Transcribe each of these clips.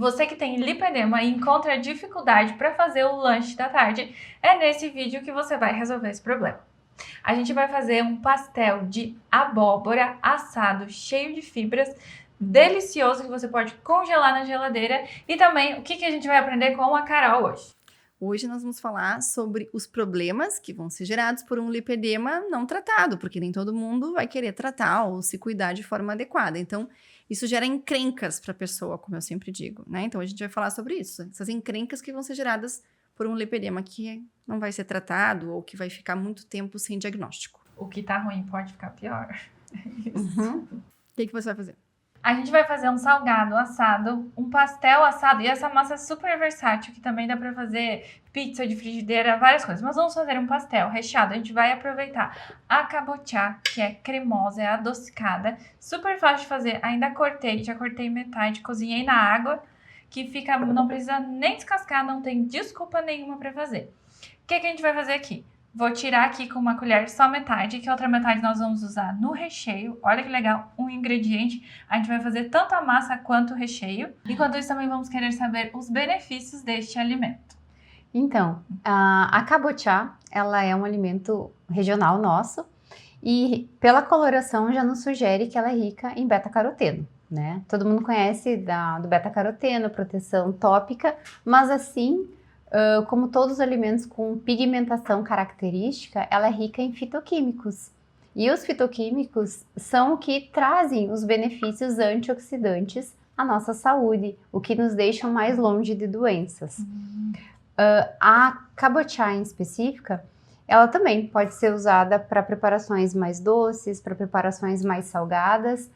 Você que tem lipedema e encontra dificuldade para fazer o lanche da tarde, é nesse vídeo que você vai resolver esse problema. A gente vai fazer um pastel de abóbora assado, cheio de fibras, delicioso, que você pode congelar na geladeira. E também, o que a gente vai aprender com a Carol hoje? Hoje nós vamos falar sobre os problemas que vão ser gerados por um lipedema não tratado, porque nem todo mundo vai querer tratar ou se cuidar de forma adequada. Então, isso gera encrencas para a pessoa, como eu sempre digo, né? Então, a gente vai falar sobre isso. Essas encrencas que vão ser geradas por um lipedema que não vai ser tratado ou que vai ficar muito tempo sem diagnóstico. O que tá ruim pode ficar pior. O que você vai fazer? A gente vai fazer um salgado assado, um pastel assado, e essa massa é super versátil, que também dá pra fazer pizza de frigideira, várias coisas. Mas vamos fazer um pastel recheado. A gente vai aproveitar a cabotiá, que é cremosa, é adocicada, super fácil de fazer. Ainda já cortei metade, cozinhei na água, que fica, não precisa nem descascar, não tem desculpa nenhuma pra fazer. O que a gente vai fazer aqui? Vou tirar aqui com uma colher só metade, que a outra metade nós vamos usar no recheio. Olha que legal, um ingrediente. A gente vai fazer tanto a massa quanto o recheio. Enquanto isso, também vamos querer saber os benefícios deste alimento. Então, a cabotiá, ela é um alimento regional nosso e pela coloração já nos sugere que ela é rica em beta-caroteno, né? Todo mundo conhece do beta-caroteno, proteção tópica, mas assim... como todos os alimentos com pigmentação característica, ela é rica em fitoquímicos. E os fitoquímicos são o que trazem os benefícios antioxidantes à nossa saúde, o que nos deixa mais longe de doenças. A cabotiá em específica, ela também pode ser usada para preparações mais doces, para preparações mais salgadas.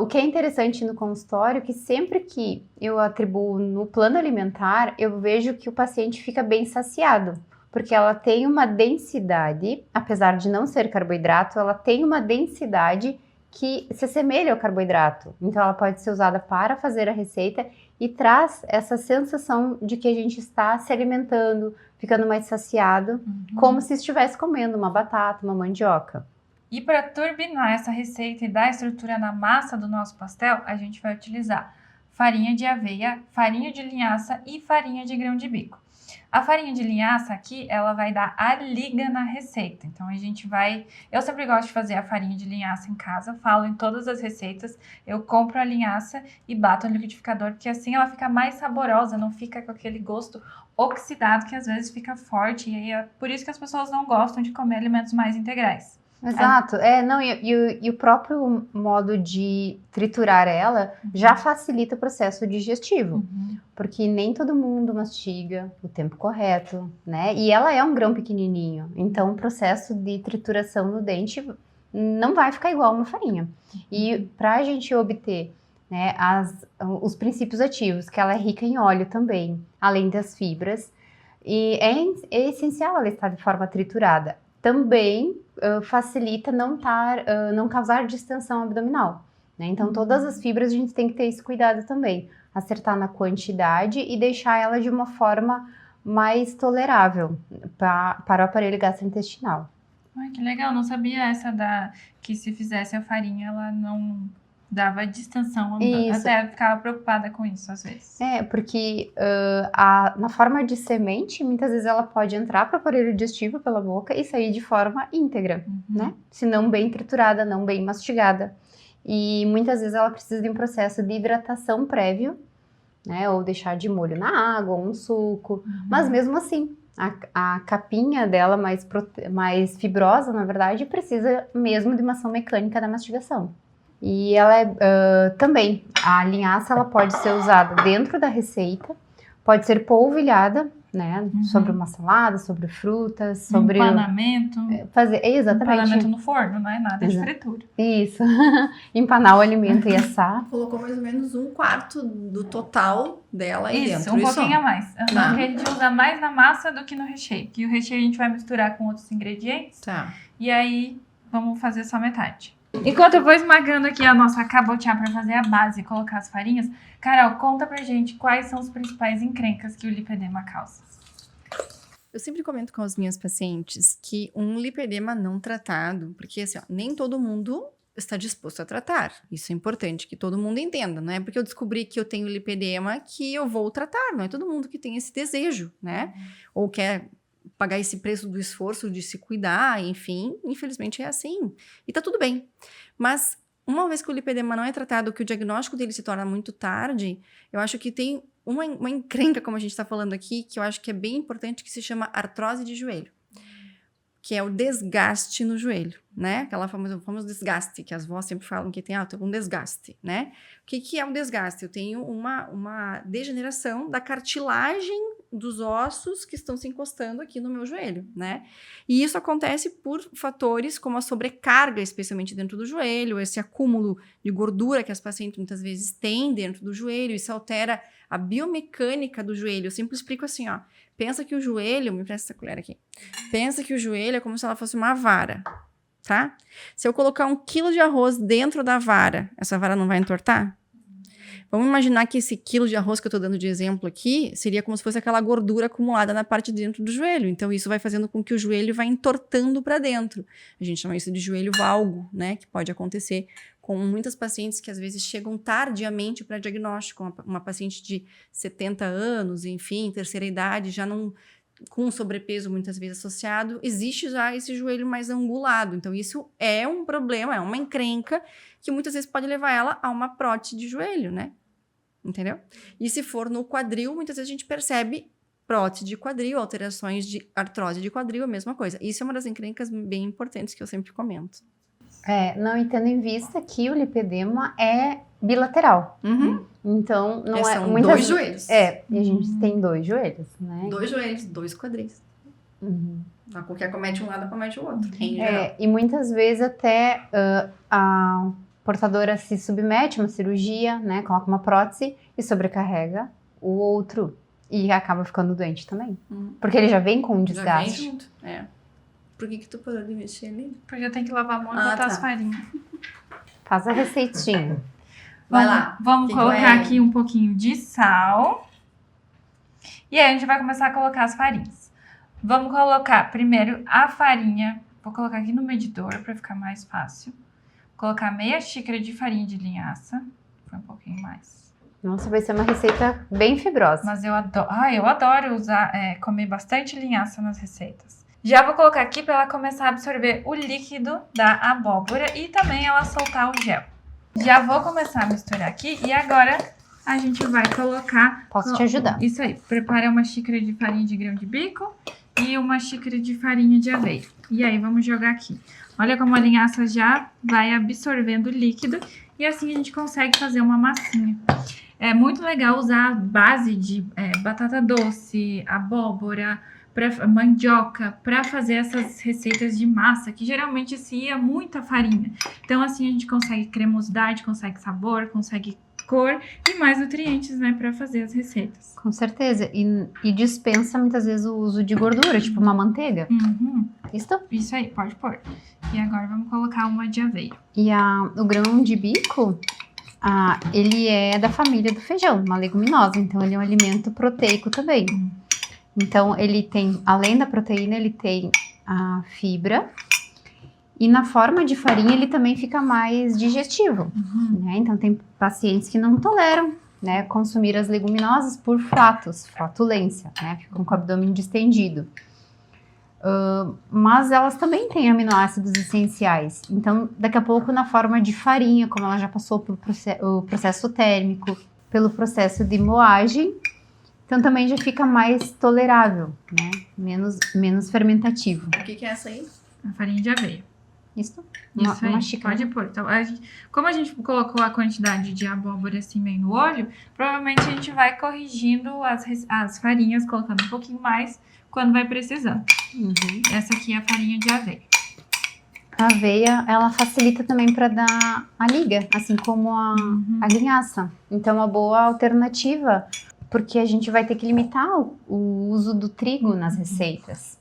O que é interessante no consultório é que sempre que eu atribuo no plano alimentar, eu vejo que o paciente fica bem saciado, porque ela tem uma densidade, apesar de não ser carboidrato, ela tem uma densidade que se assemelha ao carboidrato. Então ela pode ser usada para fazer a receita e traz essa sensação de que a gente está se alimentando, ficando mais saciado, como se estivesse comendo uma batata, uma mandioca. E para turbinar essa receita e dar estrutura na massa do nosso pastel, a gente vai utilizar farinha de aveia, farinha de linhaça e farinha de grão de bico. A farinha de linhaça aqui, ela vai dar a liga na receita. Então, eu sempre gosto de fazer a farinha de linhaça em casa, falo em todas as receitas, eu compro a linhaça e bato no liquidificador, porque assim ela fica mais saborosa, não fica com aquele gosto oxidado que às vezes fica forte. E aí é por isso que as pessoas não gostam de comer alimentos mais integrais. Exato, e o próprio modo de triturar ela já facilita o processo digestivo, porque nem todo mundo mastiga o tempo correto, né? E ela é um grão pequenininho, então o processo de trituração no dente não vai ficar igual uma farinha. E para a gente obter, né, os princípios ativos, que ela é rica em óleo também, além das fibras, e é essencial ela estar de forma triturada. Também facilita não causar distensão abdominal, né? Então todas as fibras a gente tem que ter esse cuidado também, acertar na quantidade e deixar ela de uma forma mais tolerável para o aparelho gastrointestinal. Ai, que legal, não sabia que se fizesse a farinha ela não dava distensão, até ficava preocupada com isso às vezes. Porque na forma de semente, muitas vezes ela pode entrar para o aparelho digestivo pela boca e sair de forma íntegra, né? Se não bem triturada, não bem mastigada. E muitas vezes ela precisa de um processo de hidratação prévio, né? Ou deixar de molho na água, ou um suco. Mas mesmo assim, a capinha dela mais fibrosa, na verdade, precisa mesmo de uma ação mecânica da mastigação. E ela também, a linhaça ela pode ser usada dentro da receita, pode ser polvilhada, né, sobre uma salada, sobre frutas, sobre... Empanamento. Exatamente. Empanamento no forno, não é nada de fritura. Isso, empanar o alimento e assar. Colocou mais ou menos 1/4 do total dela aí dentro. Isso, um pouquinho a mais. Porque a gente usa mais na massa do que no recheio. Que o recheio a gente vai misturar com outros ingredientes. Tá. E aí, vamos fazer só metade. Enquanto eu vou esmagando aqui a nossa cabotiá para fazer a base e colocar as farinhas, Carol, conta pra gente quais são os principais encrencas que o lipedema causa. Eu sempre comento com os meus pacientes que um lipedema não tratado, porque assim, nem todo mundo está disposto a tratar. Isso é importante que todo mundo entenda. Não é porque eu descobri que eu tenho lipedema que eu vou tratar. Não é todo mundo que tem esse desejo, né? Ou quer pagar esse preço do esforço de se cuidar, enfim. Infelizmente é assim. E tá tudo bem. Mas uma vez que o lipedema não é tratado, que o diagnóstico dele se torna muito tarde, eu acho que tem uma encrenca, como a gente está falando aqui, que eu acho que é bem importante, que se chama artrose de joelho. Que é o desgaste no joelho, né? Aquela famoso desgaste, que as vós sempre falam que tem, tem um desgaste, né? O que é um desgaste? Eu tenho uma degeneração da cartilagem dos ossos que estão se encostando aqui no meu joelho, né? E isso acontece por fatores como a sobrecarga, especialmente dentro do joelho, esse acúmulo de gordura que as pacientes muitas vezes têm dentro do joelho, isso altera a biomecânica do joelho. Eu sempre explico assim, ó, pensa que o joelho, me presta essa colher aqui, pensa que o joelho é como se ela fosse uma vara, tá? Se eu colocar 1 quilo de arroz dentro da vara, essa vara não vai entortar? Vamos imaginar que esse quilo de arroz que eu tô dando de exemplo aqui seria como se fosse aquela gordura acumulada na parte de dentro do joelho. Então, isso vai fazendo com que o joelho vá entortando para dentro. A gente chama isso de joelho valgo, né? Que pode acontecer com muitas pacientes que às vezes chegam tardiamente para diagnóstico. Uma paciente de 70 anos, enfim, terceira idade, já não com sobrepeso muitas vezes associado, existe já esse joelho mais angulado. Então, isso é um problema, é uma encrenca que muitas vezes pode levar ela a uma prótese de joelho, né? Entendeu? E se for no quadril, muitas vezes a gente percebe prótese de quadril, alterações de artrose de quadril, a mesma coisa. Isso é uma das encrencas bem importantes que eu sempre comento. Não entendo em vista que o lipedema é bilateral. Uhum. Então, não é... São 2 joelhos. E a gente tem 2 joelhos, né? 2 joelhos, 2 quadris. Uhum. Qualquer acomete um lado, acomete o outro. Em geral. E muitas vezes até a portadora se submete a uma cirurgia, né? Coloca uma prótese e sobrecarrega o outro. E acaba ficando doente também. Porque ele já vem com um desgaste. Já vem junto, Por que tu parou de mexer ali? Porque eu tenho que lavar a mão e botar as farinhas. Faz a receitinha. Vai lá. Vamos colocar aqui um pouquinho de sal. E aí a gente vai começar a colocar as farinhas. Vamos colocar primeiro a farinha. Vou colocar aqui no medidor para ficar mais fácil. Vou colocar meia xícara de farinha de linhaça. Foi um pouquinho mais. Nossa, vai ser uma receita bem fibrosa. Mas eu adoro usar, comer bastante linhaça nas receitas. Já vou colocar aqui para ela começar a absorver o líquido da abóbora e também ela soltar o gel. Já vou começar a misturar aqui e agora a gente vai colocar... Posso te ajudar? Isso aí. Prepara uma xícara de farinha de grão de bico e uma xícara de farinha de aveia. E aí vamos jogar aqui. Olha como a linhaça já vai absorvendo o líquido e assim a gente consegue fazer uma massinha. É muito legal usar a base de batata doce, abóbora, mandioca, para fazer essas receitas de massa, que geralmente se ia muita farinha. Então, assim, a gente consegue cremosidade, consegue sabor, consegue cor e mais nutrientes, né, para fazer as receitas. Com certeza. E dispensa muitas vezes o uso de gordura, tipo uma manteiga. Isso aí, pode pôr. E agora vamos colocar uma de aveia. E o grão de bico, ele é da família do feijão, uma leguminosa. Então, ele é um alimento proteico também. Então, ele tem, além da proteína, ele tem a fibra. E na forma de farinha, ele também fica mais digestivo. Né? Então, tem pacientes que não toleram, né, consumir as leguminosas por flatulência, né? Ficam com o abdômen distendido. Mas elas também têm aminoácidos essenciais. Então, daqui a pouco, na forma de farinha, como ela já passou por o processo térmico, pelo processo de moagem, então também já fica mais tolerável, né? Menos fermentativo. O que é essa aí? A farinha de aveia. Isso aí, uma xícara. pode pôr. Então, como a gente colocou a quantidade de abóbora assim meio no olho, provavelmente a gente vai corrigindo as farinhas, colocando um pouquinho mais quando vai precisando. Essa aqui é a farinha de aveia. A aveia, ela facilita também para dar a liga, assim como a linhaça. Então, uma boa alternativa, porque a gente vai ter que limitar o uso do trigo nas receitas.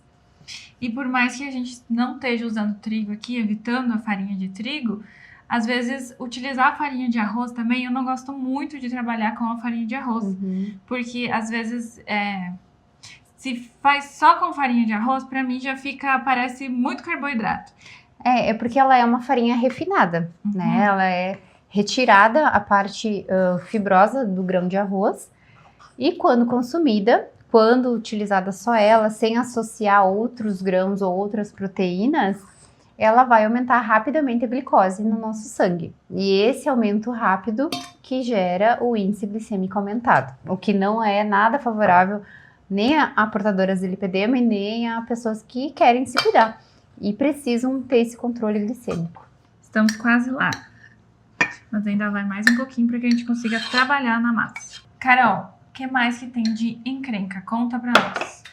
E por mais que a gente não esteja usando trigo aqui, evitando a farinha de trigo, às vezes utilizar a farinha de arroz também, eu não gosto muito de trabalhar com a farinha de arroz. Porque às vezes, se faz só com farinha de arroz, pra mim já parece muito carboidrato. É porque ela é uma farinha refinada, né? Ela é retirada a parte fibrosa do grão de arroz e quando consumida, quando utilizada só ela, sem associar outros grãos ou outras proteínas, ela vai aumentar rapidamente a glicose no nosso sangue. E esse aumento rápido que gera o índice glicêmico aumentado, o que não é nada favorável nem a portadoras de lipedema e nem a pessoas que querem se cuidar e precisam ter esse controle glicêmico. Estamos quase lá. Mas ainda vai mais um pouquinho para que a gente consiga trabalhar na massa. Carol, o que mais que tem de encrenca? Conta pra nós.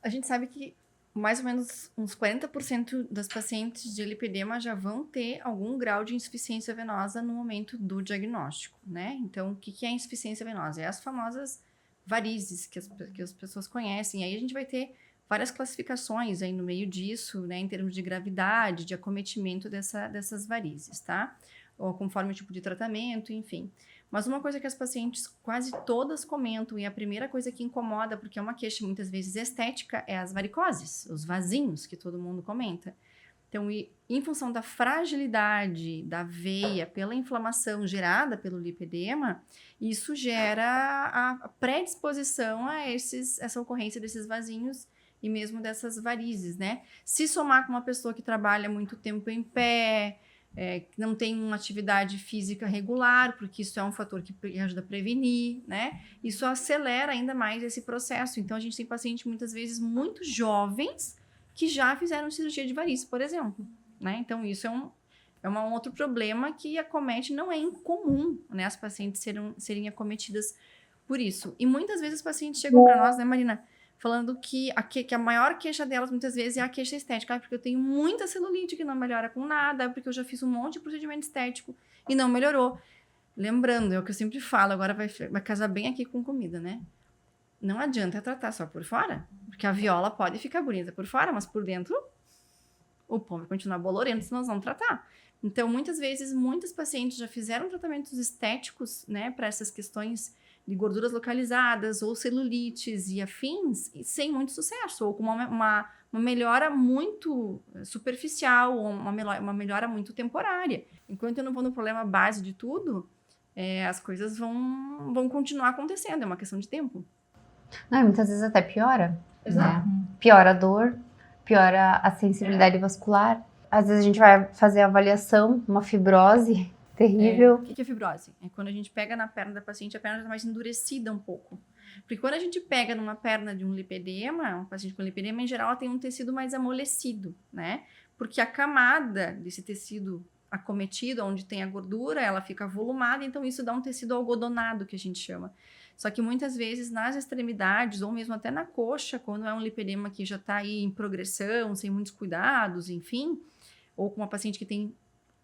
A gente sabe que mais ou menos uns 40% das pacientes de lipedema já vão ter algum grau de insuficiência venosa no momento do diagnóstico, né? Então, o que é insuficiência venosa? É as famosas varizes que as pessoas conhecem. Aí a gente vai ter várias classificações aí no meio disso, né? Em termos de gravidade, de acometimento dessas varizes, tá? Ou conforme o tipo de tratamento, enfim. Mas uma coisa que as pacientes quase todas comentam, e a primeira coisa que incomoda, porque é uma queixa muitas vezes estética, é as varicoses, os vasinhos que todo mundo comenta. Então, em função da fragilidade da veia pela inflamação gerada pelo lipedema, isso gera a predisposição a essa ocorrência desses vasinhos e mesmo dessas varizes, né? Se somar com uma pessoa que trabalha muito tempo em pé, que não tem uma atividade física regular, porque isso é um fator que ajuda a prevenir, né? Isso acelera ainda mais esse processo. Então, a gente tem pacientes, muitas vezes, muito jovens, que já fizeram cirurgia de varizes, por exemplo, né? Então, isso é um outro problema que acomete, não é incomum, né? As pacientes serem acometidas por isso. E muitas vezes, os pacientes chegam para nós, né, Marina? Falando que a maior queixa delas, muitas vezes, é a queixa estética. Porque eu tenho muita celulite que não melhora com nada, porque eu já fiz um monte de procedimento estético e não melhorou. Lembrando, é o que eu sempre falo, agora vai casar bem aqui com comida, né? Não adianta tratar só por fora, porque a viola pode ficar bonita por fora, mas por dentro o pão vai continuar bolorento se nós não tratar. Então, muitas vezes, muitas pacientes já fizeram tratamentos estéticos, né, para essas questões de gorduras localizadas ou celulites e afins, sem muito sucesso, ou com uma melhora muito superficial, ou uma melhora muito temporária. Enquanto eu não vou no problema base de tudo, as coisas vão continuar acontecendo, é uma questão de tempo. Não, muitas vezes até piora. Exato. Né? Piora a dor, piora a sensibilidade vascular. Às vezes a gente vai fazer a avaliação, uma fibrose terrível. O que é fibrose? É quando a gente pega na perna da paciente, a perna está mais endurecida um pouco. Porque quando a gente pega numa perna de um lipedema, um paciente com lipedema, em geral, ela tem um tecido mais amolecido, né? Porque a camada desse tecido acometido, onde tem a gordura, ela fica volumada, então isso dá um tecido algodonado, que a gente chama. Só que muitas vezes nas extremidades, ou mesmo até na coxa, quando é um lipedema que já está aí em progressão, sem muitos cuidados, enfim, ou com uma paciente que tem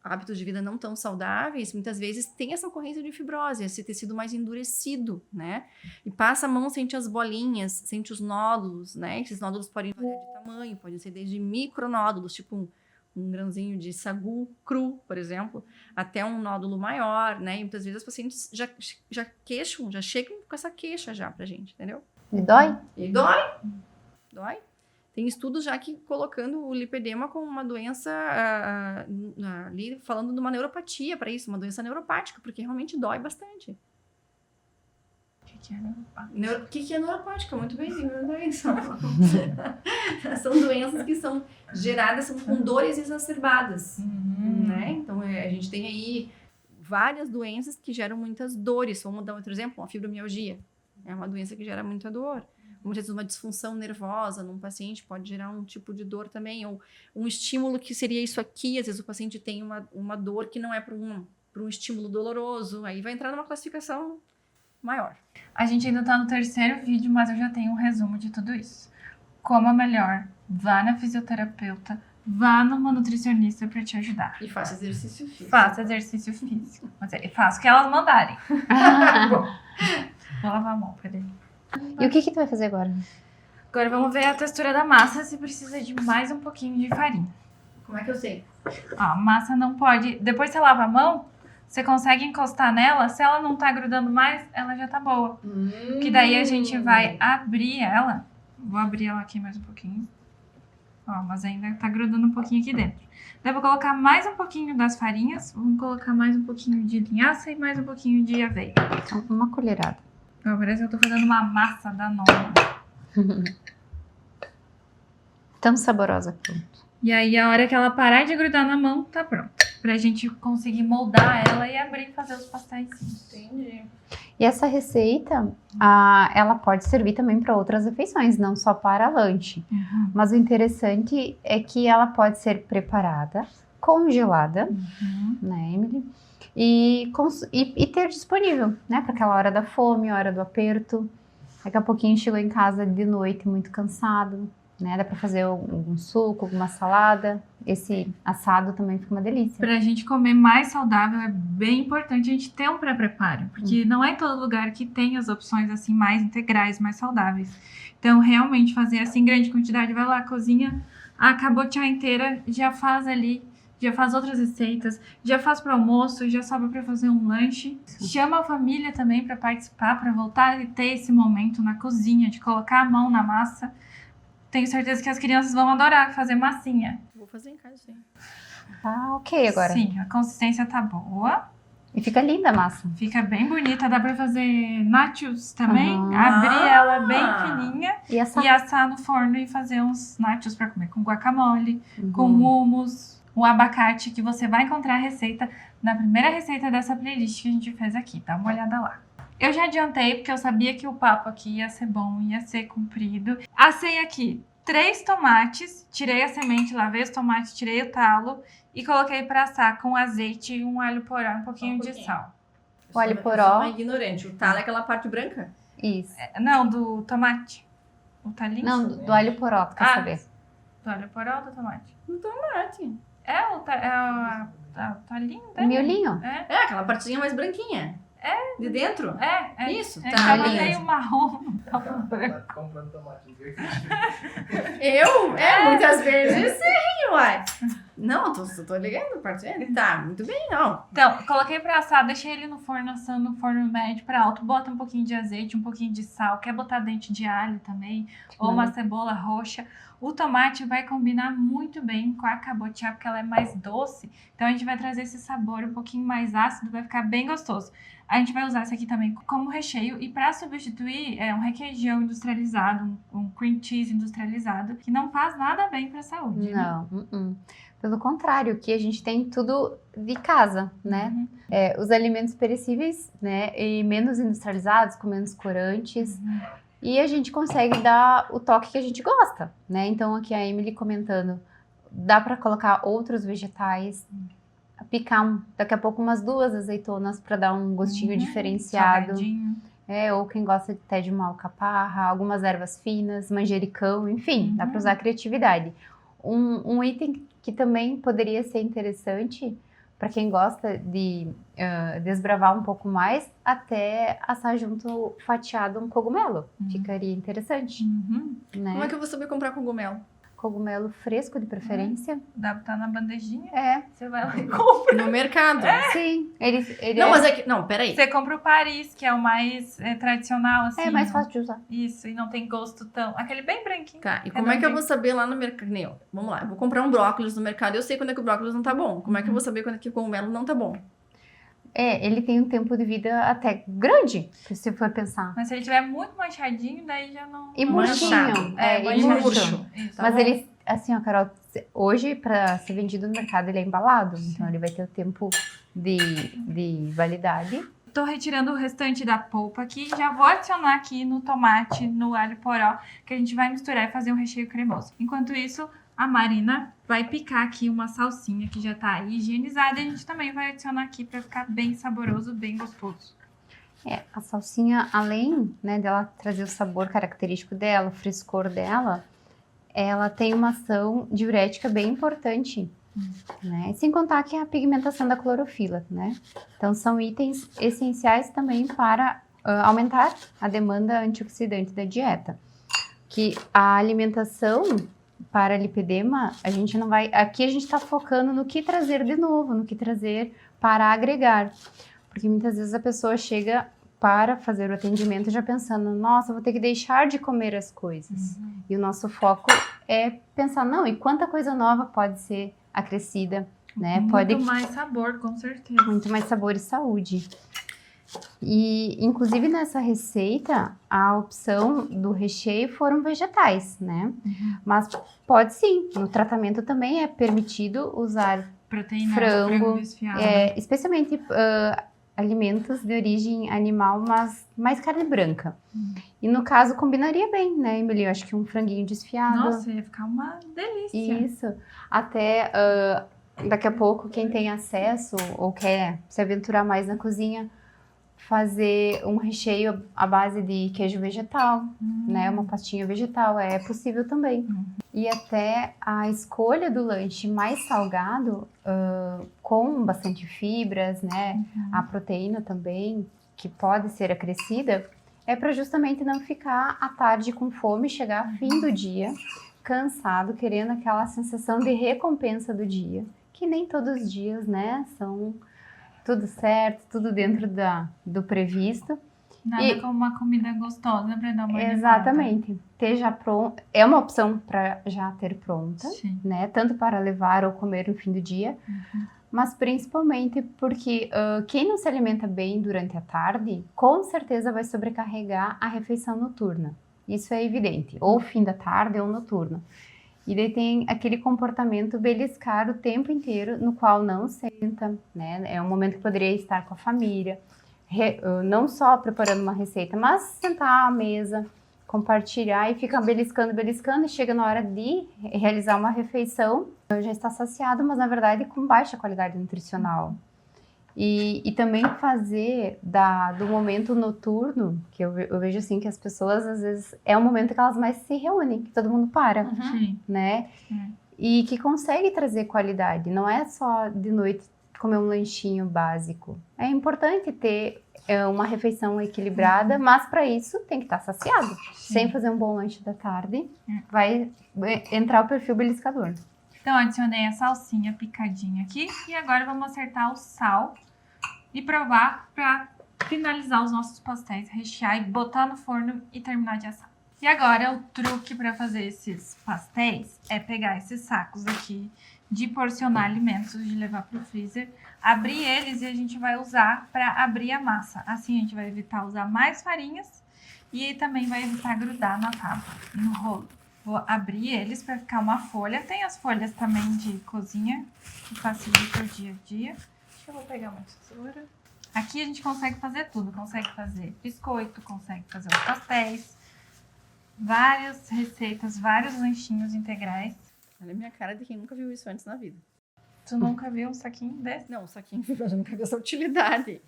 hábitos de vida não tão saudáveis, muitas vezes tem essa ocorrência de fibrose, esse tecido mais endurecido, né? E passa a mão, sente as bolinhas, sente os nódulos, né? Esses nódulos podem variar de tamanho, podem ser desde micronódulos, tipo um grãozinho de sagu cru, por exemplo, até um nódulo maior, né? E muitas vezes as pacientes já queixam, já chegam com essa queixa já pra gente, entendeu? E dói? E dói. Dói. Tem estudos já que colocando o lipedema como uma doença, ali falando de uma neuropatia para isso, uma doença neuropática, porque realmente dói bastante. O que é neuropática? O que é neuropática? Muito bem, são doenças que são geradas com dores exacerbadas, né? Então, a gente tem aí várias doenças que geram muitas dores. Vamos dar outro exemplo, a fibromialgia. É uma doença que gera muita dor. Muitas vezes uma disfunção nervosa num paciente pode gerar um tipo de dor também, ou um estímulo que seria isso aqui, às vezes o paciente tem uma dor que não é para um estímulo doloroso, aí vai entrar numa classificação maior. A gente ainda tá no terceiro vídeo, mas eu já tenho um resumo de tudo isso. Coma melhor, vá na fisioterapeuta, vá numa nutricionista para te ajudar. E faça exercício físico. Faça exercício físico. Faça o que elas mandarem. Bom, vou lavar a mão, peraí. E o que tu vai fazer agora? Agora vamos ver a textura da massa, se precisa de mais um pouquinho de farinha. Como é que eu sei? Ó, a massa não pode... Depois você lava a mão, você consegue encostar nela, se ela não tá grudando mais, ela já tá boa. Que daí a gente vai abrir ela. Vou abrir ela aqui mais um pouquinho. Ó, mas ainda tá grudando um pouquinho aqui dentro. Daí vou colocar mais um pouquinho das farinhas. Vamos colocar mais um pouquinho de linhaça e mais um pouquinho de aveia. Então, uma colherada. Ó, parece que eu tô fazendo uma massa da nona. Tão saborosa quanto. E aí, a hora que ela parar de grudar na mão, tá pronto. Pra gente conseguir moldar ela e abrir e fazer os pastéis. Entendi. E essa receita, ela pode servir também para outras refeições, não só para lanche. Mas o interessante é que ela pode ser preparada, congelada, né, Emily? E ter disponível, né? Para aquela hora da fome, hora do aperto. Daqui a pouquinho chegou em casa de noite muito cansado, né? Dá para fazer algum suco, alguma salada. Esse assado também fica uma delícia. Pra gente comer mais saudável, é bem importante a gente ter um pré-preparo. Porque não é em todo lugar que tem as opções assim mais integrais, mais saudáveis. Então, realmente, fazer assim em grande quantidade, vai lá, cozinha a cabotiá inteira, já faz ali, já faz outras receitas, já faz pro almoço, já sobra para fazer um lanche. Chama a família também para participar, para voltar e ter esse momento na cozinha, de colocar a mão na massa. Tenho certeza que as crianças vão adorar fazer massinha. Vou fazer em casa, sim. Ah, ok agora. Sim, a consistência tá boa, E fica linda a massa. fica bem bonita. Dá para fazer nachos também, Aham. abrir ela bem fininha E essa... e assar no forno e fazer uns nachos para comer com guacamole, com Uhum. hummus, o abacate, que você vai encontrar a receita na primeira receita dessa playlist que a gente fez aqui. Dá uma olhada lá. Eu já adiantei, porque eu sabia que o papo aqui ia ser bom, ia ser comprido. Assei aqui 3 tomates, tirei a semente, lavei os tomates, tirei o talo e coloquei para assar com azeite e um alho poró, um pouquinho de sal. O alho Eu poró. sou uma ignorante. O talo é aquela parte branca? Isso. Não, do tomate. O talinho? Não, do alho poró, tu quer saber? Do alho poró ou do tomate? Tomate. É o talinho O dele? miolinho. É, É, aquela partezinha mais branquinha. É? De dentro? é. Isso, É, tá. eu botei o marrom. Tá comprando tomate verde. Eu? Muitas vezes sim, uai. Não, tô ligando, parceiro. Tá, muito bem, não. Então, coloquei pra assar, deixei ele no forno, assando no forno médio pra alto. Bota um pouquinho de azeite, um pouquinho de sal. Quer botar dente de alho também, ou uma cebola roxa. O tomate vai combinar muito bem com a cabotiá, porque ela é mais doce. Então, a gente vai trazer esse sabor um pouquinho mais ácido, vai ficar bem gostoso. A gente vai usar esse aqui também como recheio. E para substituir, um requeijão industrializado, um cream cheese industrializado, que não faz nada bem para a saúde. né? Não. Pelo contrário, que a gente tem tudo de casa, né? Os alimentos perecíveis, né? E menos industrializados, com menos corantes. E a gente consegue dar o toque que a gente gosta, né? Então, aqui a Emily comentando, dá para colocar outros vegetais, picar daqui a pouco umas 2 azeitonas para dar um gostinho diferenciado. Salgadinho. Ou quem gosta até de uma alcaparra, algumas ervas finas, manjericão, enfim, dá para usar a criatividade. Um item que também poderia ser interessante para quem gosta de desbravar um pouco mais, até assar junto fatiado um cogumelo. Ficaria interessante, né? Como é que eu vou saber comprar cogumelo? Cogumelo fresco de preferência. Dá pra estar na bandejinha. É, Você vai lá e compra. No mercado. sim. Ele Não, mas é que... Não, peraí. Você compra o Paris, que é o mais tradicional, assim. é mais fácil de usar. Isso, e não tem gosto tão... Aquele bem branquinho. Tá, e como é que eu vou saber lá no mercado? Vamos lá, eu vou comprar um brócolis no mercado, eu sei quando é que o brócolis não tá bom. Como é que eu vou saber quando é que o cogumelo não tá bom? Ele tem um tempo de vida até grande, se você for pensar. Mas se ele tiver muito manchadinho, daí já não... E não Manchado. murchinho. É, E manchado. murcho. Isso. Tá Mas bom. ele, assim, ó, Carol, hoje para ser vendido no mercado ele é embalado, então ele vai ter o tempo de validade. Tô retirando o restante da polpa aqui. Já vou adicionar aqui no tomate, no alho poró, que a gente vai misturar e fazer um recheio cremoso. Enquanto isso, a Marina vai picar aqui uma salsinha que já tá aí higienizada. E a gente também vai adicionar aqui para ficar bem saboroso, bem gostoso. A salsinha, além, né, dela trazer o sabor característico dela, o frescor dela, ela tem uma ação diurética bem importante, né? Sem contar que é a pigmentação da clorofila, né? Então são itens essenciais também para aumentar a demanda antioxidante da dieta. Que a alimentação para lipedema, a gente não vai... Aqui a gente está focando no que trazer de novo, no que trazer para agregar. Porque muitas vezes a pessoa chega para fazer o atendimento já pensando, nossa, vou ter que deixar de comer as coisas. E o nosso foco é pensar, não, e quanta coisa nova pode ser acrescida, né? Muito mais sabor, com certeza. Muito mais sabor e saúde. E, inclusive, nessa receita, a opção do recheio foram vegetais, né? Mas pode sim, no tratamento também é permitido usar Proteína, frango desfiado. especialmente alimentos de origem animal, mas mais carne branca. E no caso, combinaria bem, né, Emily? Eu acho que um franguinho desfiado. Nossa, ia ficar uma delícia. Isso. Até daqui a pouco, quem tem acesso ou quer se aventurar mais na cozinha, fazer um recheio à base de queijo vegetal, né? Uma pastinha vegetal, é possível também. E até a escolha do lanche mais salgado, com bastante fibras, né? A proteína também, que pode ser acrescida, é para justamente não ficar à tarde com fome, chegar fim do dia, cansado, querendo aquela sensação de recompensa do dia, que nem todos os dias, né? São tudo certo, tudo dentro do previsto. Nada como uma comida gostosa para dar uma animada. Exatamente. Ter já pronto. É uma opção para já ter pronta, Sim. né? Tanto para levar ou comer no fim do dia, mas principalmente porque quem não se alimenta bem durante a tarde, com certeza vai sobrecarregar a refeição noturna. Isso é evidente. Ou fim da tarde ou noturno. E daí tem aquele comportamento beliscar o tempo inteiro, no qual não senta, né? É um momento que poderia estar com a família, não só preparando uma receita, mas sentar à mesa, compartilhar e fica beliscando, e chega na hora de realizar uma refeição, já está saciado, mas na verdade com baixa qualidade nutricional. E também fazer do momento noturno, que eu vejo assim que as pessoas, às vezes, é o momento que elas mais se reúnem, que todo mundo para, né? E que consegue trazer qualidade. Não é só de noite comer um lanchinho básico. É importante ter uma refeição equilibrada, mas para isso tem que estar saciado. Sem fazer um bom lanche da tarde, vai entrar o perfil beliscador. Então, adicionei a salsinha picadinha aqui. E agora vamos acertar o sal e provar para finalizar os nossos pastéis, rechear e botar no forno e terminar de assar. E agora, o truque para fazer esses pastéis é pegar esses sacos aqui de porcionar alimentos, de levar para o freezer, abrir eles e a gente vai usar para abrir a massa. Assim, a gente vai evitar usar mais farinhas e também vai evitar grudar na tábua e no rolo. Vou abrir eles para ficar uma folha. Tem as folhas também de cozinha, que facilita o dia a dia. Acho que eu vou pegar uma tesoura. Aqui a gente consegue fazer tudo. Consegue fazer biscoito, consegue fazer os pastéis. Várias receitas, vários lanchinhos integrais. Olha a minha cara de quem nunca viu isso antes na vida. Tu nunca viu um saquinho desse? Não, saquinho eu já nunca vi essa utilidade.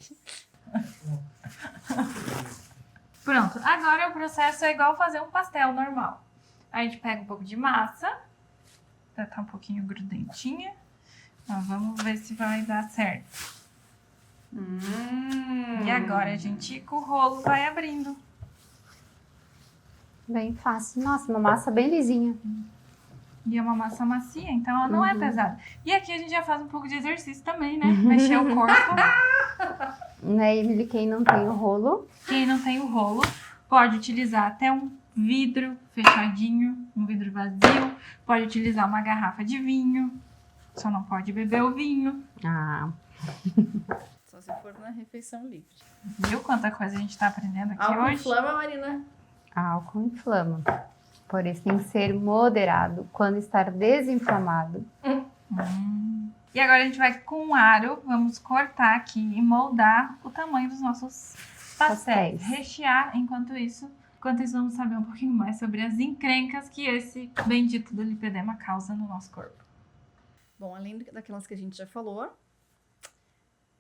Pronto, agora o processo é igual fazer um pastel normal. A gente pega um pouco de massa, já tá um pouquinho grudentinha. Ó, vamos ver se vai dar certo. E agora a gente, com o rolo, vai abrindo. Bem fácil. Nossa, uma massa bem lisinha. E é uma massa macia, então ela não é pesada. E aqui a gente já faz um pouco de exercício também, né? Mexer o corpo. Né, Emily, quem não tem o rolo... Quem não tem o rolo pode utilizar até um vidro fechadinho, um vidro vazio. Pode utilizar uma garrafa de vinho. Só não pode beber o vinho. Só se for na refeição livre. Viu quanta coisa a gente tá aprendendo aqui Álcool hoje? inflama, Marina. Álcool inflama. Por isso tem que ser moderado quando estar desinflamado. E agora a gente vai com um aro, vamos cortar aqui e moldar o tamanho dos nossos pastéis. Rechear enquanto isso vamos saber um pouquinho mais sobre as encrencas que esse bendito do lipedema causa no nosso corpo. Bom, além daquelas que a gente já falou,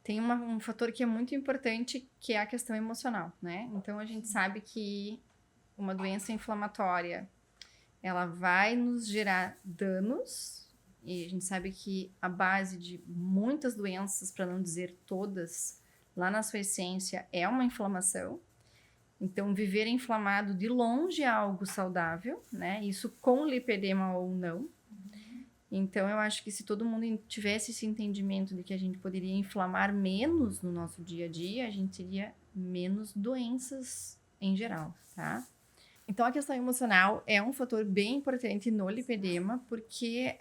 tem um fator que é muito importante, que é a questão emocional, né? Então, a gente sabe que uma doença inflamatória, ela vai nos gerar danos, e a gente sabe que a base de muitas doenças, para não dizer todas, lá na sua essência, é uma inflamação. Então, viver inflamado de longe é algo saudável, né? Isso com lipedema ou não. Então, eu acho que se todo mundo tivesse esse entendimento de que a gente poderia inflamar menos no nosso dia a dia, a gente seria menos doenças em geral, tá? Então, a questão emocional é um fator bem importante no lipedema, porque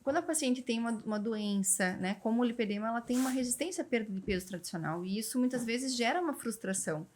quando a paciente tem uma doença, né, como o lipedema, ela tem uma resistência à perda de peso tradicional, e isso muitas vezes gera uma frustração.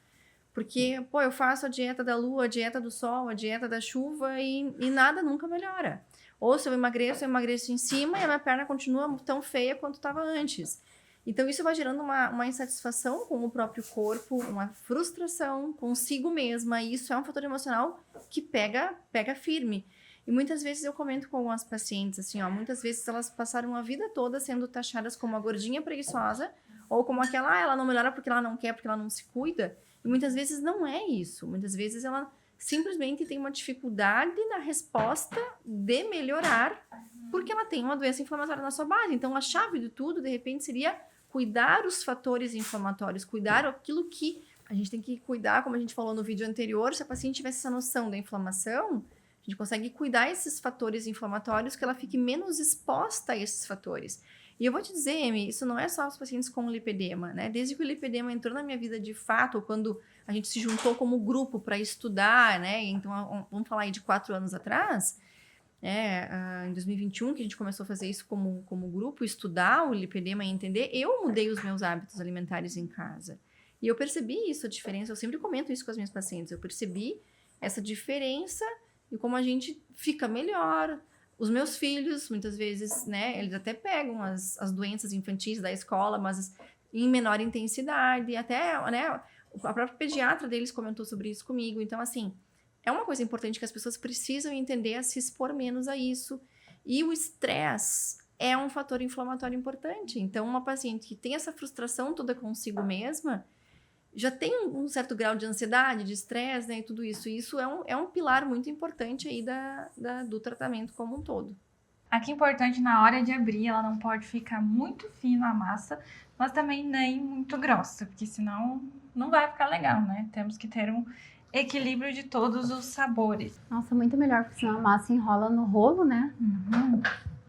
Porque, pô, eu faço a dieta da lua, a dieta do sol, a dieta da chuva e nada nunca melhora. Ou se eu emagreço em cima e a minha perna continua tão feia quanto estava antes. Então, isso vai gerando uma insatisfação com o próprio corpo, uma frustração consigo mesma. E isso é um fator emocional que pega firme. E muitas vezes eu comento com algumas pacientes, assim, ó, muitas vezes elas passaram a vida toda sendo taxadas como a gordinha preguiçosa, ou como aquela, ela não melhora porque ela não quer, porque ela não se cuida. E muitas vezes não é isso. Muitas vezes ela simplesmente tem uma dificuldade na resposta de melhorar porque ela tem uma doença inflamatória na sua base. Então, a chave de tudo, de repente, seria cuidar os fatores inflamatórios, cuidar aquilo que a gente tem que cuidar, como a gente falou no vídeo anterior. Se a paciente tivesse essa noção da inflamação, a gente consegue cuidar esses fatores inflamatórios, que ela fique menos exposta a esses fatores. E eu vou te dizer, Amy, isso não é só os pacientes com lipedema, né? Desde que o lipedema entrou na minha vida de fato, ou quando a gente se juntou como grupo para estudar, né? Então, vamos falar aí de 4 anos atrás, em 2021, que a gente começou a fazer isso como grupo, estudar o lipedema e entender, eu mudei os meus hábitos alimentares em casa. E eu percebi isso, a diferença, eu sempre comento isso com as minhas pacientes, eu percebi essa diferença e como a gente fica melhor. Os meus filhos, muitas vezes, né, eles até pegam as doenças infantis da escola, mas em menor intensidade. Até, né, a própria pediatra deles comentou sobre isso comigo. Então, assim, é uma coisa importante que as pessoas precisam entender a se expor menos a isso. E o estresse é um fator inflamatório importante. Então, uma paciente que tem essa frustração toda consigo mesma, já tem um certo grau de ansiedade, de estresse, né, e tudo isso. E isso é um pilar muito importante aí do tratamento como um todo. Aqui é importante, na hora de abrir, ela não pode ficar muito fina a massa, mas também nem muito grossa, porque senão não vai ficar legal, né? Temos que ter um equilíbrio de todos os sabores. Nossa, muito melhor, porque senão a massa enrola no rolo, né?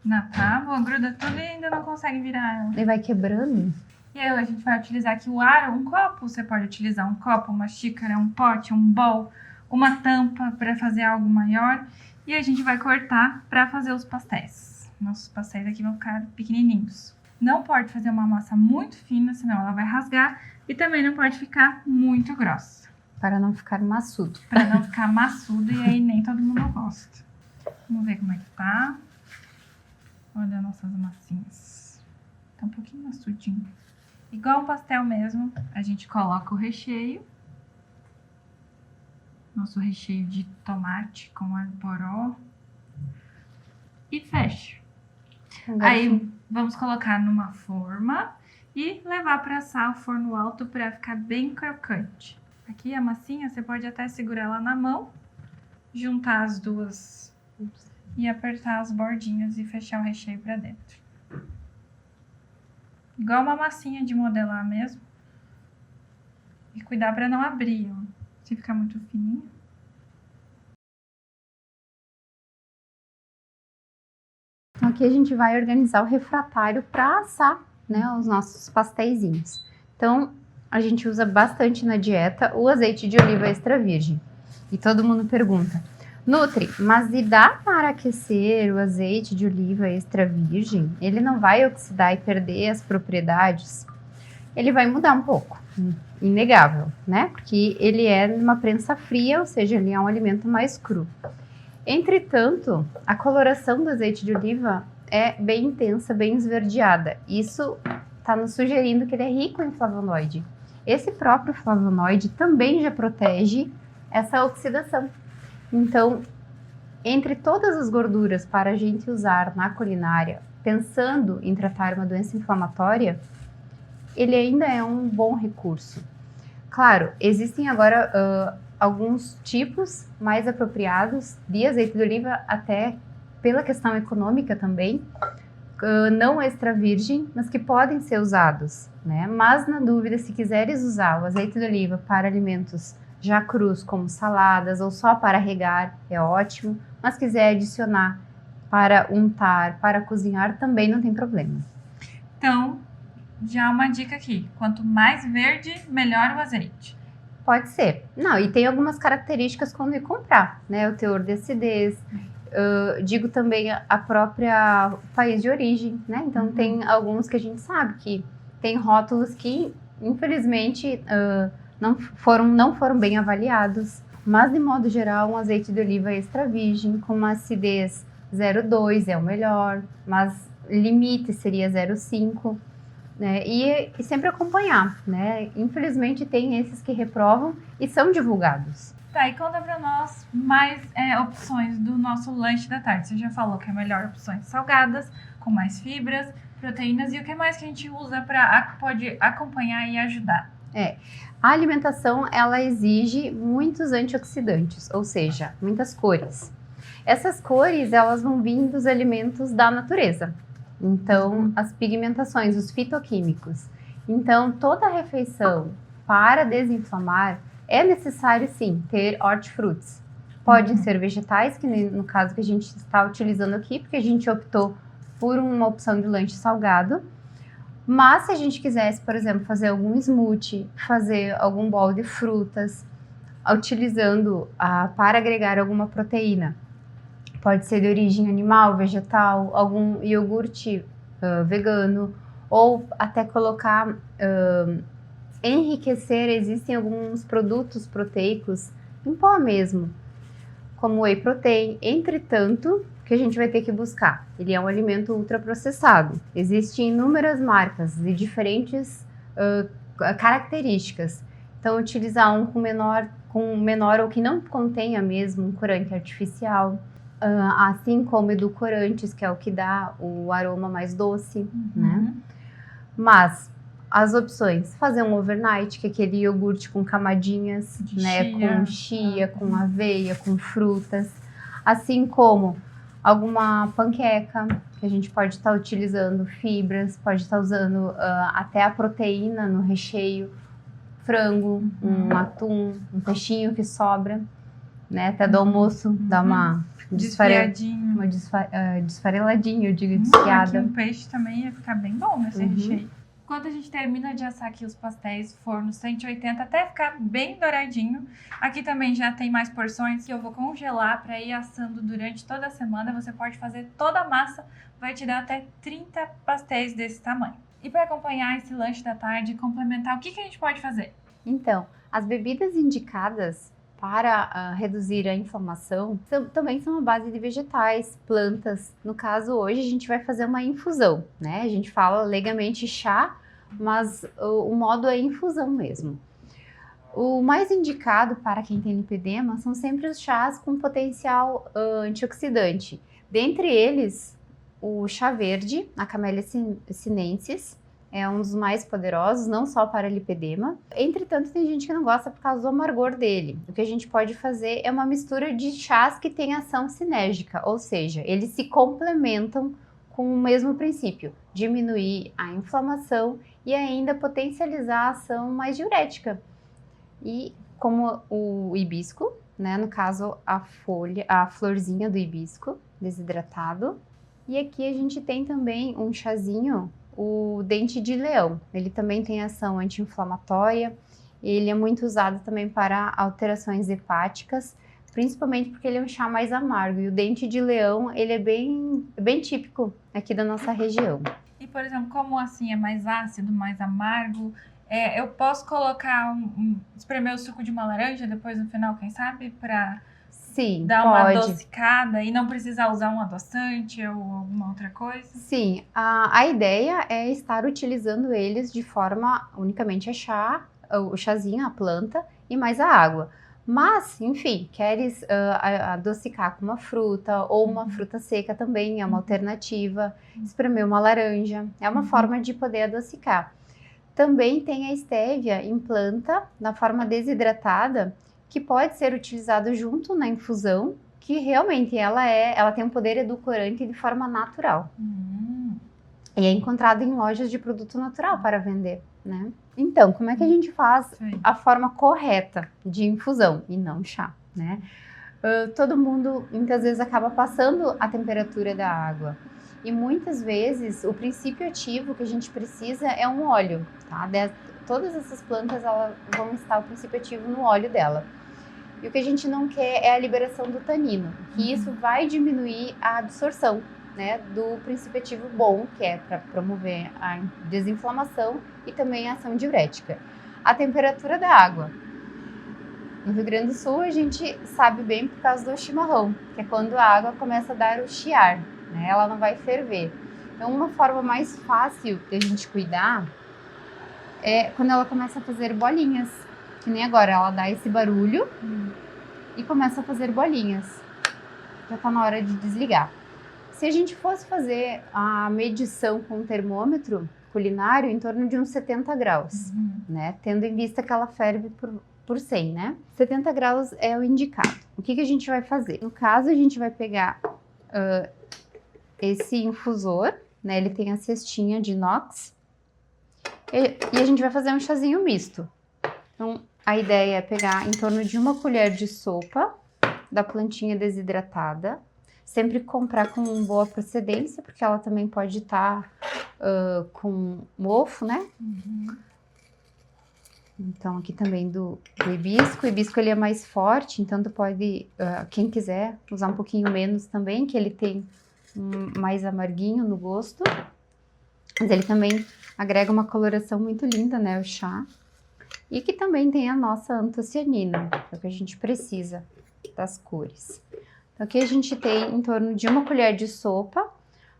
Na tábua, gruda tudo e ainda não consegue virar ela. E vai quebrando. E aí a gente vai utilizar aqui o aro, um copo. Você pode utilizar um copo, uma xícara, um pote, um bowl, uma tampa para fazer algo maior. E a gente vai cortar para fazer os pastéis. Nossos pastéis aqui vão ficar pequenininhos. Não pode fazer uma massa muito fina, senão ela vai rasgar. E também não pode ficar muito grossa. Para não ficar maçudo. Para não ficar maçudo e aí nem todo mundo gosta. Vamos ver como é que tá. Olha nossas massinhas. Tá um pouquinho maçudinho. Igual um pastel mesmo, a gente coloca o recheio. Nosso recheio de tomate com alho poró. E fecha. Aí vamos colocar numa forma e levar para assar o forno alto para ficar bem crocante. Aqui a massinha, você pode até segurar ela na mão, juntar as duas e apertar as bordinhas e fechar o recheio para dentro. Igual uma massinha de modelar mesmo. E cuidar para não abrir, ó. Se ficar muito fininho. Então aqui a gente vai organizar o refratário para assar, né, os nossos pasteizinhos. Então a gente usa bastante na dieta o azeite de oliva extra virgem. E todo mundo pergunta: Nutri, mas e dá para aquecer o azeite de oliva extra virgem? Ele não vai oxidar e perder as propriedades? Ele vai mudar um pouco, inegável, né? Porque ele é numa prensa fria, ou seja, ele é um alimento mais cru. Entretanto, a coloração do azeite de oliva é bem intensa, bem esverdeada. Isso está nos sugerindo que ele é rico em flavonoide. Esse próprio flavonoide também já protege essa oxidação. Então, entre todas as gorduras para a gente usar na culinária, pensando em tratar uma doença inflamatória, ele ainda é um bom recurso. Claro, existem agora alguns tipos mais apropriados de azeite de oliva, até pela questão econômica também, não extra virgem, mas que podem ser usados, né? Mas na dúvida, se quiseres usar o azeite de oliva para alimentos já crus, como saladas, ou só para regar, é ótimo. Mas quiser adicionar para untar, para cozinhar, também não tem problema. Então, já uma dica aqui. Quanto mais verde, melhor o azeite. Pode ser. Não, e tem algumas características quando ir comprar, né? O teor de acidez, digo também a própria país de origem, né? Então tem alguns que a gente sabe que tem rótulos que, infelizmente, não foram bem avaliados. Mas, de modo geral, um azeite de oliva extra virgem com uma acidez 0,2 é o melhor, mas limite seria 0,5. Né? E sempre acompanhar, né? Infelizmente tem esses que reprovam e são divulgados. Tá, e conta pra nós mais opções do nosso lanche da tarde. Você já falou que é melhor opções salgadas, com mais fibras, proteínas, e o que mais que a gente usa pode acompanhar e ajudar? A alimentação, ela exige muitos antioxidantes, ou seja, muitas cores. Essas cores, elas vão vir dos alimentos da natureza. Então, as pigmentações, os fitoquímicos. Então, toda refeição para desinflamar é necessário, sim, ter hortifrutis. Podem ser vegetais, que no caso que a gente está utilizando aqui, porque a gente optou por uma opção de lanche salgado. Mas se a gente quisesse, por exemplo, fazer algum smoothie, fazer algum bowl de frutas, utilizando para agregar alguma proteína, pode ser de origem animal, vegetal, algum iogurte vegano, ou até colocar, enriquecer, existem alguns produtos proteicos em pó mesmo, como whey protein. Entretanto, que a gente vai ter que buscar, ele é um alimento ultraprocessado. Existem inúmeras marcas de diferentes características. Então, utilizar um com menor ou que não contenha mesmo um corante artificial, assim como edulcorantes, que é o que dá o aroma mais doce, né? Mas as opções, fazer um overnight, que é aquele iogurte com camadinhas, né? Com chia, com aveia, com frutas, assim como alguma panqueca, que a gente pode estar utilizando fibras, pode estar usando até a proteína no recheio, frango, um atum, um peixinho que sobra, né? Até do almoço, dá uma desfareladinho, eu digo, desfiada. Aqui um peixe também ia ficar bem bom nesse recheio. Quando a gente termina de assar aqui os pastéis, forno 180, até ficar bem douradinho. Aqui também já tem mais porções que eu vou congelar para ir assando durante toda a semana. Você pode fazer toda a massa, vai te dar até 30 pastéis desse tamanho. E para acompanhar esse lanche da tarde, complementar, o que a gente pode fazer? Então, as bebidas indicadas para reduzir a inflamação também são a base de vegetais, plantas. No caso, hoje a gente vai fazer uma infusão, né? A gente fala legalmente chá, mas o modo é infusão mesmo. O mais indicado para quem tem lipedema são sempre os chás com potencial antioxidante. Dentre eles, o chá verde, a Camellia sinensis, é um dos mais poderosos, não só para lipedema. Entretanto, tem gente que não gosta por causa do amargor dele. O que a gente pode fazer é uma mistura de chás que tem ação sinérgica, ou seja, eles se complementam com o mesmo princípio, diminuir a inflamação e ainda potencializar a ação mais diurética. E como o hibisco, né, no caso a florzinha do hibisco desidratado. E aqui a gente tem também um chazinho, o dente de leão. Ele também tem ação anti-inflamatória, ele é muito usado também para alterações hepáticas, principalmente porque ele é um chá mais amargo. E o dente de leão, ele é bem típico aqui da nossa região. E, por exemplo, como assim é mais ácido, mais amargo, eu posso colocar espremer o suco de uma laranja depois no final, quem sabe, para Sim, dar uma pode. adocicada e não precisar usar um adoçante ou alguma outra coisa? Sim, a ideia é estar utilizando eles de forma unicamente a chá, o chazinho, a planta e mais a água. Mas, enfim, queres adocicar com uma fruta ou uma fruta seca também é uma alternativa. Espremer uma laranja é uma forma de poder adocicar. Também tem a estévia em planta, na forma desidratada, que pode ser utilizado junto na infusão, que realmente ela tem um poder edulcorante de forma natural. E é encontrado em lojas de produto natural para vender, né? Então, como é que a gente faz a forma correta de infusão e não chá, né? Todo mundo muitas vezes acaba passando a temperatura da água. E muitas vezes o princípio ativo que a gente precisa é um óleo, tá? Todas essas plantas elas vão estar o princípio ativo no óleo dela. E o que a gente não quer é a liberação do tanino, que isso vai diminuir a absorção, né, do princípio ativo bom, que é para promover a desinflamação e também a ação diurética. A temperatura da água. No Rio Grande do Sul a gente sabe bem por causa do chimarrão, que é quando a água começa a dar o chiar, né, ela não vai ferver. Então uma forma mais fácil de a gente cuidar é quando ela começa a fazer bolinhas. Que nem agora, ela dá esse barulho e começa a fazer bolinhas. Já tá na hora de desligar. Se a gente fosse fazer a medição com o termômetro culinário, em torno de uns 70 graus, né? Tendo em vista que ela ferve por 100, né? 70 graus é o indicado. O que a gente vai fazer? No caso, a gente vai pegar esse infusor, né? Ele tem a cestinha de inox. E a gente vai fazer um chazinho misto. Então, a ideia é pegar em torno de 1 colher de sopa da plantinha desidratada. Sempre comprar com boa procedência, porque ela também pode estar com mofo, né? Então, aqui também do hibisco. O hibisco ele é mais forte, então tu pode, quem quiser, usar um pouquinho menos também, que ele tem mais amarguinho no gosto. Mas ele também agrega uma coloração muito linda, né? O chá. E que também tem a nossa antocianina, que é o que a gente precisa das cores. Então aqui a gente tem em torno de 1 colher de sopa,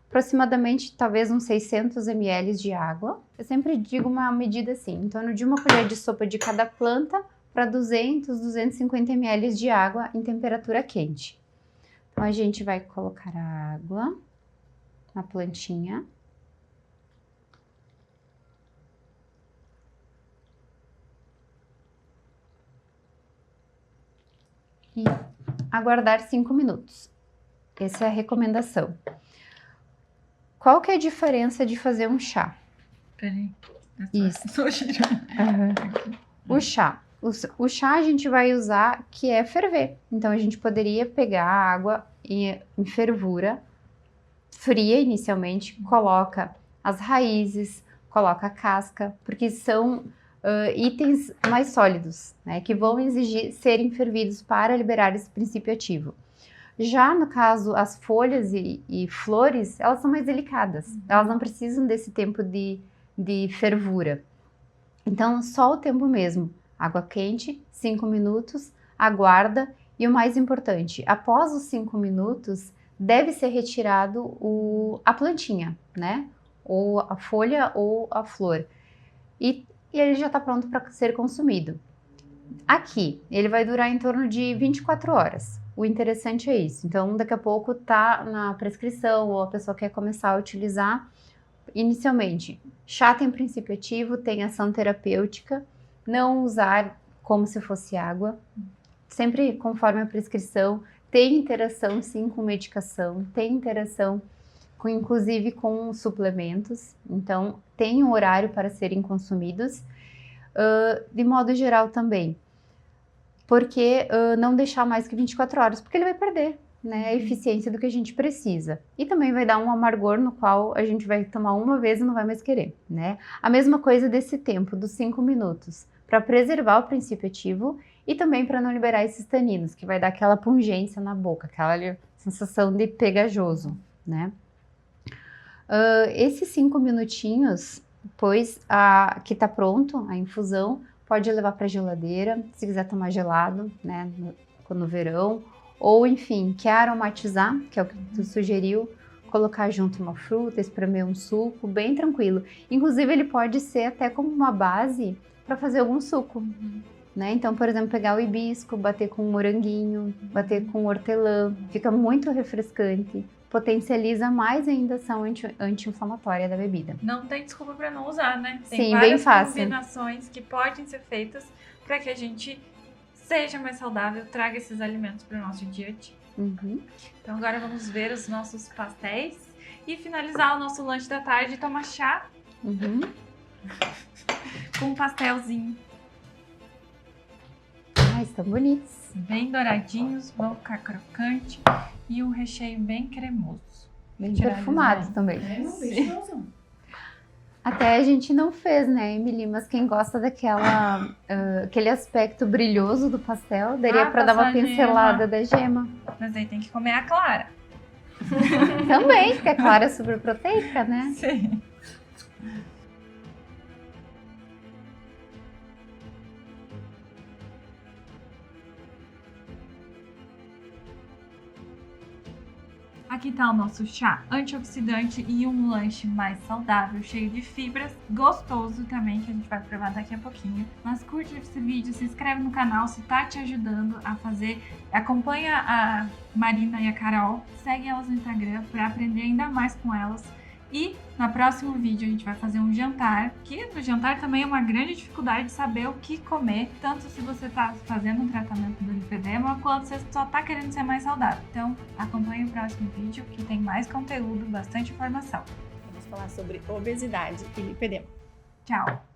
aproximadamente talvez uns 600 ml de água. Eu sempre digo uma medida assim, em torno de 1 colher de sopa de cada planta para 200, 250 ml de água em temperatura quente. Então a gente vai colocar a água na plantinha. E aguardar 5 minutos. Essa é a recomendação. Qual que é a diferença de fazer um chá? Peraí. Isso. O chá. O chá a gente vai usar que é ferver. Então a gente poderia pegar a água em fervura, fria inicialmente, coloca as raízes, coloca a casca, porque são itens mais sólidos, né, que vão exigir serem fervidos para liberar esse princípio ativo. Já no caso, as folhas e flores, elas são mais delicadas, elas não precisam desse tempo de fervura. Então, só o tempo mesmo, água quente, 5 minutos, aguarda e o mais importante, após os 5 minutos, deve ser retirado a plantinha, né, ou a folha ou a flor. E ele já está pronto para ser consumido. Aqui, ele vai durar em torno de 24 horas. O interessante é isso. Então, daqui a pouco tá na prescrição ou a pessoa quer começar a utilizar. Inicialmente, chá tem princípio ativo, tem ação terapêutica. Não usar como se fosse água. Sempre conforme a prescrição. Tem interação, sim, com medicação. Tem interação inclusive com suplementos, então tem um horário para serem consumidos, de modo geral também, porque não deixar mais que 24 horas, porque ele vai perder, né, a eficiência do que a gente precisa, e também vai dar um amargor no qual a gente vai tomar uma vez e não vai mais querer, né. A mesma coisa desse tempo, dos 5 minutos, para preservar o princípio ativo e também para não liberar esses taninos, que vai dar aquela pungência na boca, aquela sensação de pegajoso, né. Esses 5 minutinhos, depois que tá pronto a infusão, pode levar para geladeira, se quiser tomar gelado, né, no verão, ou enfim, quer aromatizar, que é o que tu sugeriu, colocar junto uma fruta, espremer um suco, bem tranquilo. Inclusive ele pode ser até como uma base para fazer algum suco, né? Então, por exemplo, pegar o hibisco, bater com um moranguinho, bater com hortelã, fica muito refrescante. Potencializa mais ainda a ação anti-inflamatória da bebida. Não tem desculpa para não usar, né? Tem Sim, várias bem fácil. combinações que podem ser feitas para que a gente seja mais saudável, traga esses alimentos para o nosso dia a dia. Então agora vamos ver os nossos pastéis e finalizar o nosso lanche da tarde e tomar chá com um pastelzinho. Estão bonitos. Bem douradinhos, vão ficar crocante e um recheio bem cremoso. Bem Tirar perfumado design. também. Não, bem cheiroso. Até a gente não fez, né, Emily? Mas quem gosta aquele aspecto brilhoso do pastel, daria pra dar uma passar pincelada da gema. Mas aí tem que comer a clara. Também, porque a clara é super proteica, né? Sim. Aqui tá o nosso chá antioxidante e um lanche mais saudável, cheio de fibras, gostoso também, que a gente vai provar daqui a pouquinho. Mas curte esse vídeo, se inscreve no canal se tá te ajudando a fazer. Acompanha a Marina e a Carol, segue elas no Instagram para aprender ainda mais com elas. E no próximo vídeo a gente vai fazer um jantar, que no jantar também é uma grande dificuldade de saber o que comer, tanto se você está fazendo um tratamento do lipedema, quanto se você só está querendo ser mais saudável. Então acompanhe o próximo vídeo, que tem mais conteúdo, bastante informação. Vamos falar sobre obesidade e lipedema. Tchau!